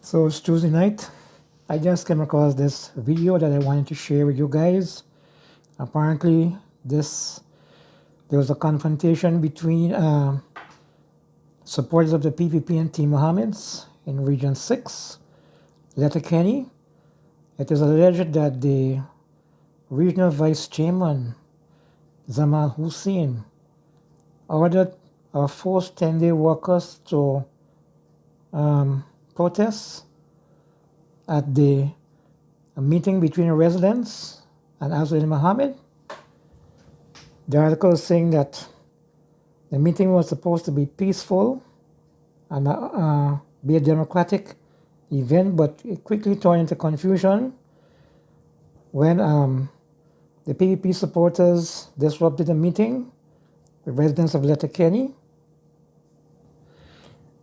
So it's Tuesday night. I just came across this video that I wanted to share with you guys. Apparently, there was a confrontation between supporters of the PPP and Team Mohamed'S in Region 6, Letterkenny. It is alleged that the regional vice chairman, Zamal Hussein, ordered or forced 10-day workers to protest at a meeting between residents and Azul Mohammed. The article is saying that the meeting was supposed to be peaceful and be a democratic event, but it quickly turned into confusion when the PPP supporters disrupted the meeting with residents of Letterkenny.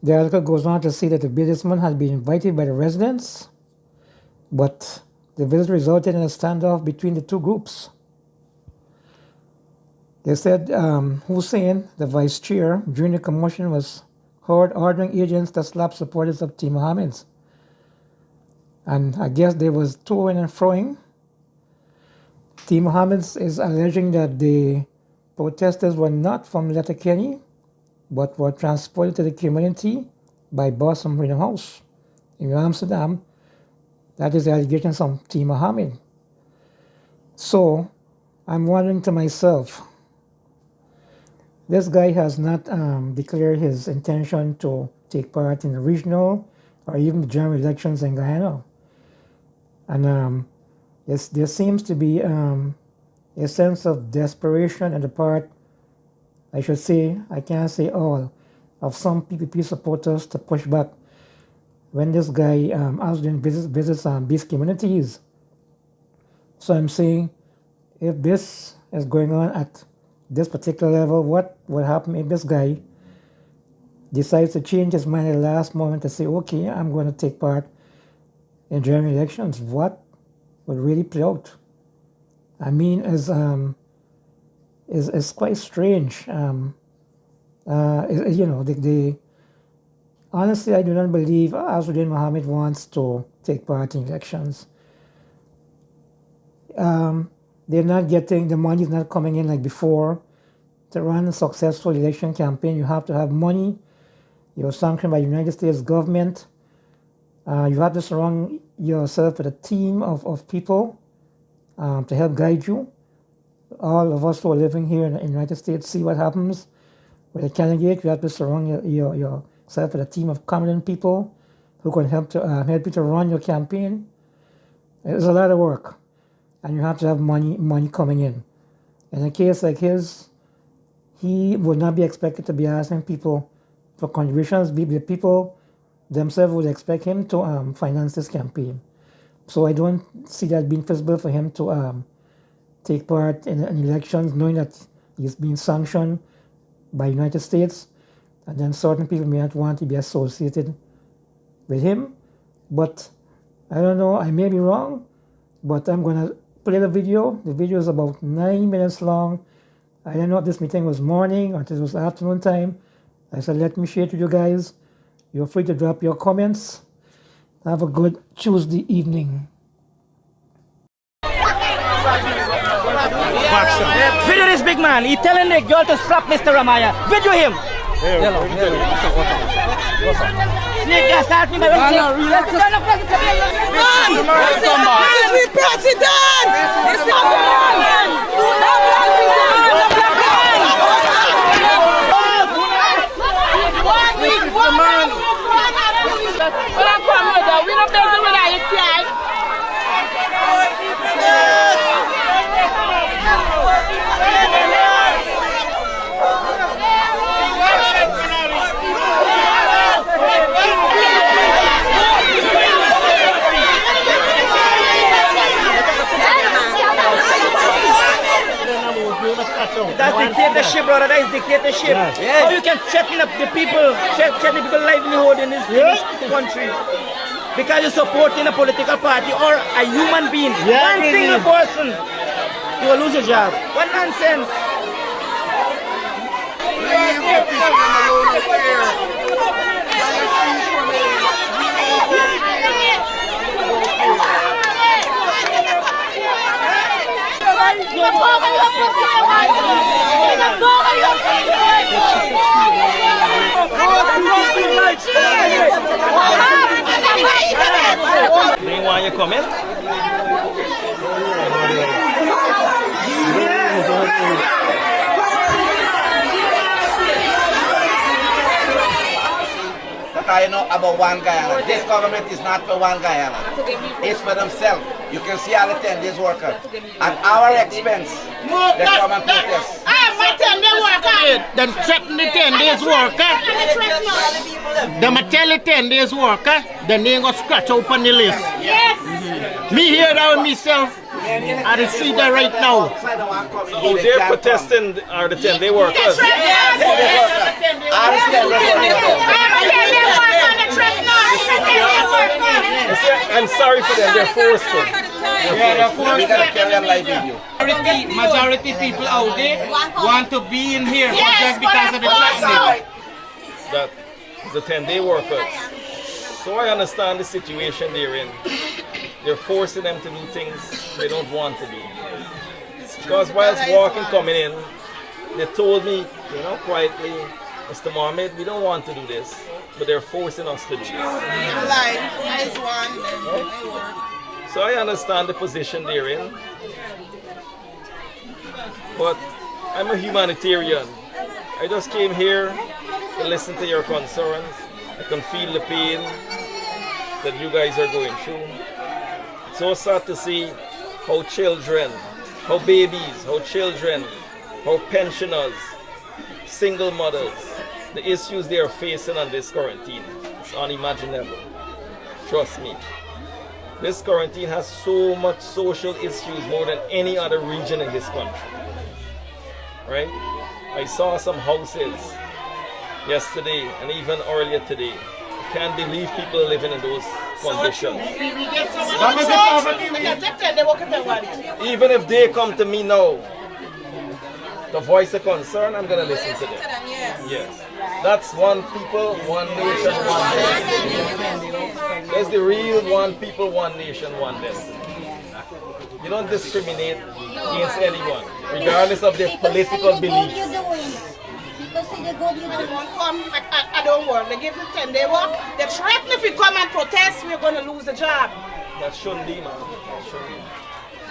The article goes on to say that the businessman had been invited by the residents, but the visit resulted in a standoff between the two groups. They said Hussein, the vice chair, during the commotion was heard ordering agents to slap supporters of Team Mohamed's. And I guess there was toing and froing. Team Mohamed's is alleging that the protesters were not from Letterkenny, but were transported to the community by bus from Freedom House in Amsterdam. That is the allegation from Team Mohammed. So I'm wondering to myself, this guy has not declared his intention to take part in the regional or even the general elections in Guyana. And there seems to be a sense of desperation on the part, I should say, I can't say all, of some PPP supporters to push back when this guy visits these communities. So I'm saying, if this is going on at this particular level, what would happen if this guy decides to change his mind at the last moment to say, okay, I'm going to take part in general elections? What would really play out? I mean, is quite strange. Honestly, I do not believe Azul Mohammed wants to take part in elections. They're not getting, the money is not coming in like before. To run a successful election campaign, you have to have money. You're sanctioned by the United States government. You have to surround yourself with a team of people to help guide you. All of us who are living here in the United States see what happens with a candidate. You have to surround yourself with a team of competent people who can help you to run your campaign. It's a lot of work, and you have to have money coming in. In a case like his, he would not be expected to be asking people for contributions. The people themselves would expect him to finance this campaign. So I don't see that being feasible for him to take part in elections, knowing that he's being sanctioned by the United States, and then certain people may not want to be associated with him. But I don't know, I may be wrong, but I'm going to play the video. The video is about 9 minutes long. I don't know if this meeting was morning or if it was afternoon time. I said, let me share it with you guys. You're free to drop your comments. Have a good Tuesday evening. Video this big man. He telling the girl to slap Mr. Ramaya. Video him. Snake gas at me by one thing. This is the president! This is the That's dictatorship, brother. That is dictatorship. Yeah. How you can threaten the people, threaten people's livelihood in this country because you're supporting a political party or a human being. One single person, you will lose your job. What nonsense. Leave the people alone here. They want you come in? I know about one Guyana. This government is not for one Guyana. It's for themselves. You can see all the 10 days workers. At our expense, they come and protest. My 10 day worker. Then threaten the 10 days worker. Them a tell the 10 days worker, then they ain't gonna scratch open the list. Yes. Me here down myself at the street there right now. Oh, they're protesting are the 10-day workers. I'm sorry for them, they're forced to. Majority people out there want to be in here just because of the threatening. That is the 10-day workers. So I understand the situation they're in. They're forcing them to do things they don't want to do. Because whilst walking coming in, they told me, you know, quietly, Mr. Mohammed, we don't want to do this, but they're forcing us to do this. So I understand the position they're in, but I'm a humanitarian. I just came here to listen to your concerns. I can feel the pain that you guys are going through. It's so sad to see how children, how babies, how children, how pensioners, single mothers, the issues they are facing on this quarantine. It's unimaginable. Trust me. This quarantine has so much social issues more than any other region in this country. Right? I saw some houses yesterday and even earlier today. I can't believe people living in those conditions. Even if they come to me now to voice a concern, I'm going to listen to them. Yes. That's one people, one nation, one destiny. That's the real one people, one nation, one destiny. You don't discriminate against anyone, regardless of their political beliefs. I don't work. They give you 10 day work. They threaten if we come and protest, we're going to lose the job. That shouldn't be, man. That shouldn't be.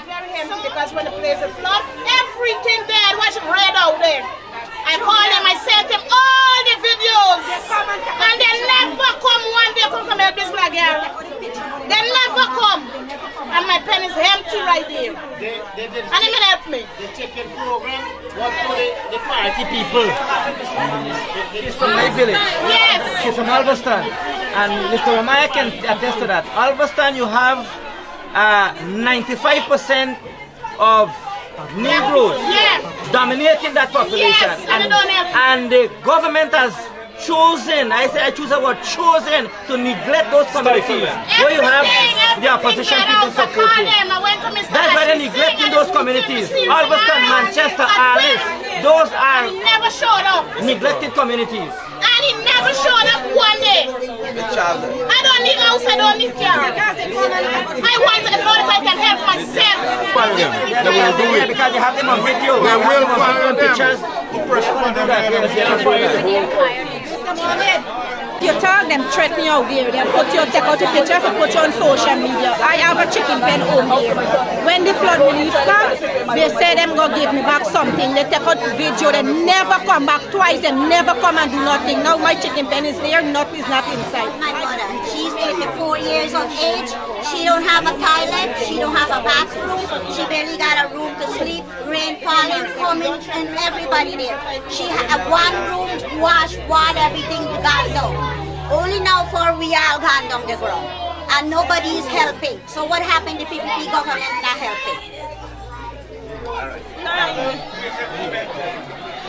Very heavy because when the place is flood, everything there, watch it red out there. I called him, I sent him all the videos. And they never come one day come help this black girl. They never come. And my pen is empty right there. And he can help me. They take a program, what for the party people. She's from my village. Yes. She's from Alveston. And Mr. Ramaya can attest to that. Alveston, you have 95% of Negroes dominating that population. Yes, and the government has chosen, I choose the word chosen, to neglect those communities where you have the opposition people supporting. That's why they're neglecting those communities. Alveston, Manchester, Alice, those are neglected communities. And he never showed up one day. I don't need house, I don't need car. I want to know if I can help myself. They will do it because you have them on video. They will fire them. Pictures. You talk them threaten you out there, they put you, take out a picture and put you on social media. I have a chicken pen home here. When the flood relief come, they say them go give me back something. They take out video, they never come back twice, they never come and do nothing. Now my chicken pen is there, nothing is not inside. My mother, she's 84 years of age. She don't have a toilet, she don't have a bathroom, she barely got a room to sleep, rain falling, coming, and everybody there. She had one room, wash, water, everything gone down. Only now for we all gone down the ground. And nobody is helping. So what happened? The PPP government not helping.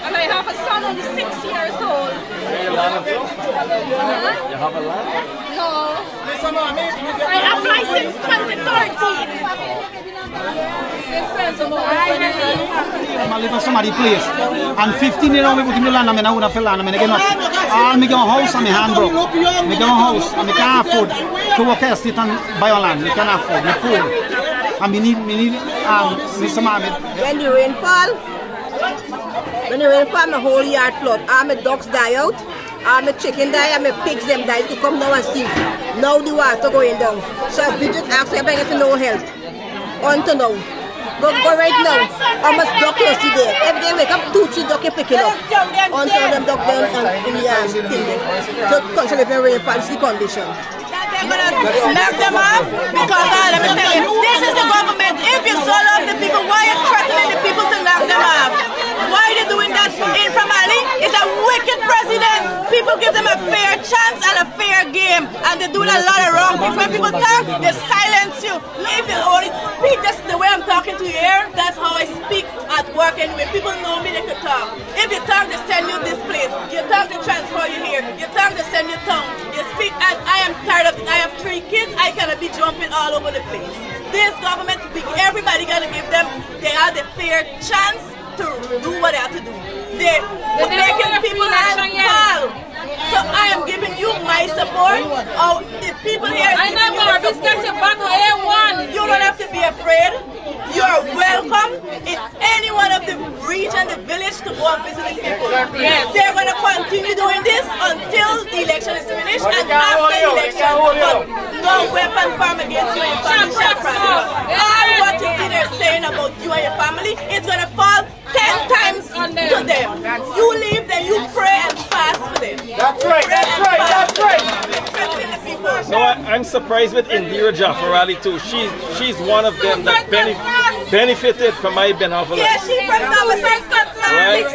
And I have a son only 6 years old. You have a land? No. I apply since 2013. I live in somebody's place. And 15 years old, we put him to land, and I would have fell land. I get all me get a house and my hand broke. Me get a house and I can't afford to work estate and buy a land. I can't afford. Me poor. And me need Mr. Mohammed. When the rain fall, When the rain fall, my whole yard flood. All my dogs die out, all my chicken die, and my pigs them die. To come now and see. Now the water going down. So I just ask everybody to no help. Until now. Go right now. How much duck you see there? Every day wake up, 2-3 duck you pick it up. Until them duck down in the yard. So constantly when rain fall, it's the condition. They're gonna knock them off because let me tell you, this is the government. If you so love the people, why are you threatening the people to knock them off? Why are they doing that informally? It's a wicked president. People give them a fair chance and a fair game, and they're doing a lot of wrong things. When people talk, they silence you. If you only speak just the way I'm talking to you here, that's how I speak at work anyway. People know me, they could talk. If you talk, they send you this place. You talk, they transfer you here. You talk, they send you town. You speak, and I am tired of it. I have 3 kids, I cannot be jumping all over the place. This government, everybody gotta give them, they have the fair chance to do what they have to do. They're making people fall. So I am giving you my support. Oh, the people here, I know Berbice gets your back A1. You don't have to be afraid. You're welcome in any one of the region, the village to go and visit the people. Yes. They're going to continue doing this until the election is finished, and after the election, but no weapon formed against you and your family shall prosper. All what you see they're saying about you and your family is going to fall 10 times to them. You leave, then you pray and fast for them. That's right, that's right, that's right. No, I'm surprised with Indira Jaffarali too. She's one of them that benefited from my benevolence. Yeah, she's from right?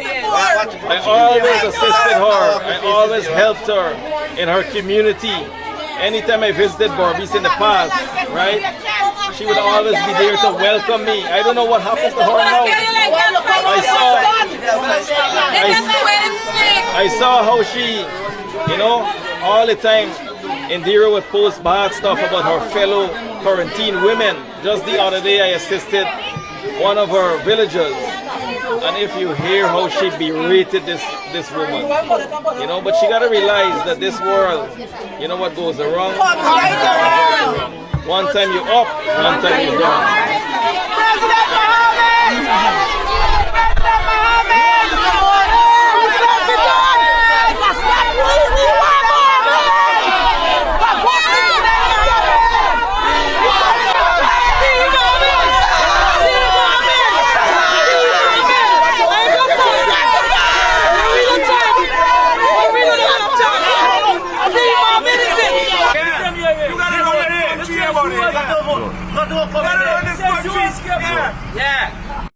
I always assisted her. I always helped her in her community. Anytime I visited Berbice in the past, right? She would always be there to welcome me. I don't know what happened to her now. I saw how she, you know, all the time Indira would post bad stuff about her fellow quarantine women. Just the other day I assisted one of her villagers, and if you hear how she berated this woman, you know, but she gotta realize that this world, you know what goes around? One time you're up, one time you're down. President Mohammed! Yeah.